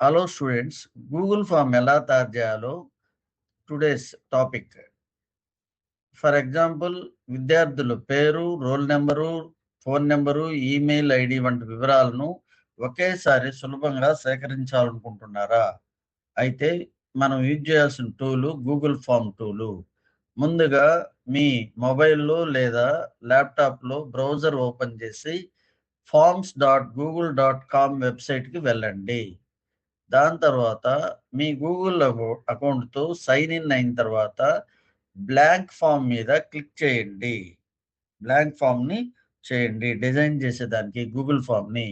Hello students, Google form ఎలా తయారు చేయాలో టుడేస్ టాపిక్. ఫర్ ఎగ్జాంపుల్, విద్యార్థుల పేరు, roll number, phone number, email ID వంటి వివరాలను ఒకేసారి సులభంగా సేకరించాలనుకుంటున్నారా? అయితే మనం యూజ్ చేయాల్సిన టూలు గూగుల్ ఫామ్ టూలు. ముందుగా మీ మొబైల్లో లేదా ల్యాప్టాప్లో బ్రౌజర్ ఓపెన్ చేసి forms.google.com వెబ్సైట్కి వెళ్ళండి. దాని తర్వాత మీ గూగుల్ అకౌంట్తో సైన్ ఇన్ అయిన తర్వాత బ్లాంక్ ఫామ్ మీద క్లిక్ చేయండి. బ్లాంక్ ఫామ్ని చేయండి డిజైన్ చేసేదానికి గూగుల్ ఫామ్ని.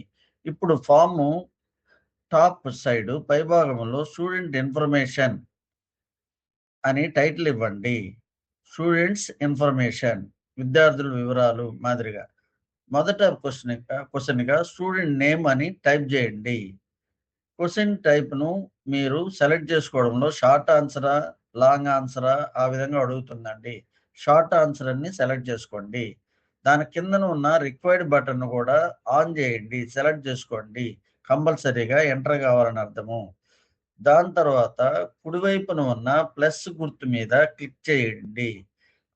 ఇప్పుడు ఫాము టాప్ సైడ్ పైభాగంలో స్టూడెంట్ ఇన్ఫర్మేషన్ అని టైటిల్ ఇవ్వండి. స్టూడెంట్స్ ఇన్ఫర్మేషన్, విద్యార్థుల వివరాలు మాదిరిగా. మొదట క్వశ్చన్గా స్టూడెంట్ నేమ్ అని టైప్ చేయండి. క్వశ్చన్ టైప్ను మీరు సెలెక్ట్ చేసుకోవడంలో షార్ట్ ఆన్సరా, లాంగ్ ఆన్సరా ఆ విధంగా అడుగుతుందండి. షార్ట్ ఆన్సర్ అని సెలెక్ట్ చేసుకోండి. దాని కిందన ఉన్న రిక్వైర్డ్ బటన్ కూడా ఆన్ చేయండి, సెలెక్ట్ చేసుకోండి. కంపల్సరీగా ఎంటర్ కావాలని అర్థము. దాని తర్వాత కుడివైపున ఉన్న ప్లస్ గుర్తు మీద క్లిక్ చేయండి.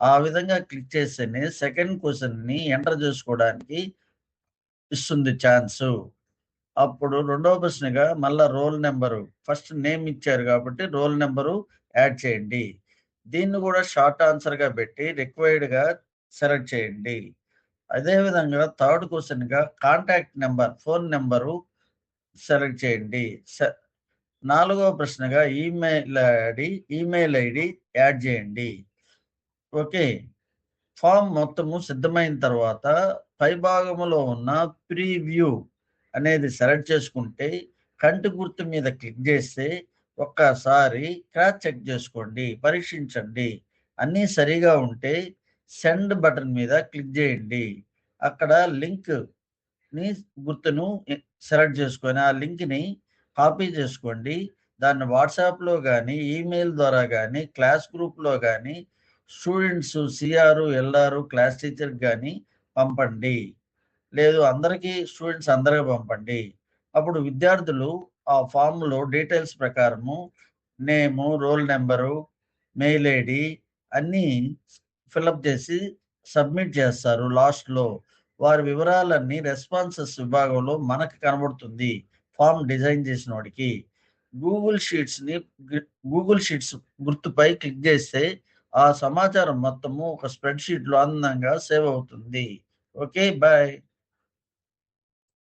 ఆ విధంగా క్లిక్ చేస్తేనే సెకండ్ క్వశ్చన్ని ఎంటర్ చేసుకోవడానికి ఇస్తుంది ఛాన్సు. అప్పుడు రెండవ ప్రశ్నగా మళ్ళా రోల్ నెంబరు, ఫస్ట్ నేమ్ ఇచ్చారు కాబట్టి రోల్ నెంబరు యాడ్ చేయండి. దీన్ని కూడా షార్ట్ ఆన్సర్గా పెట్టి రిక్వైర్డ్గా సెలెక్ట్ చేయండి. అదేవిధంగా థర్డ్ క్వశ్చన్గా contact number, phone number select చేయండి. నాలుగవ ప్రశ్నగా ఈమెయిల్ ఐడి యాడ్ చేయండి. ఓకే. ఫామ్ మొత్తము సిద్ధమైన తర్వాత పైభాగంలో ఉన్న ప్రీవ్యూ అనేది సెలెక్ట్ చేసుకుంటే కంటి గుర్తు మీద క్లిక్ చేస్తే ఒక్కసారి క్రాస్ చెక్ చేసుకోండి, పరీక్షించండి. అన్నీ సరిగా ఉంటే సెండ్ బటన్ మీద క్లిక్ చేయండి. అక్కడ లింక్ని గుర్తును సెలెక్ట్ చేసుకొని ఆ లింక్ని కాపీ చేసుకోండి. దాన్ని వాట్సాప్లో కానీ, ఈమెయిల్ ద్వారా కానీ, క్లాస్ గ్రూప్లో కానీ స్టూడెంట్స్ సిఆర్, ఎల్ఆర్, క్లాస్ టీచర్కి కానీ పంపండి. లేదు అందరికీ, స్టూడెంట్స్ అందరికీ పంపండి. అప్పుడు విద్యార్థులు ఆ ఫామ్లో డీటెయిల్స్ ప్రకారము నేము, రోల్ నెంబరు, మెయిల్ ఐడి అన్నీ ఫిలప్ చేసి సబ్మిట్ చేస్తారు. లాస్ట్లో వారి వివరాలన్నీ రెస్పాన్సెస్ విభాగంలో మనకు కనబడుతుంది. ఫామ్ డిజైన్ చేసిన వాడికి గూగుల్ షీట్స్ గుర్తుపై క్లిక్ చేస్తే ఆ సమాచారం మొత్తము ఒక స్ప్రెడ్ షీట్లో అందంగా సేవ్ అవుతుంది. Okay, bye.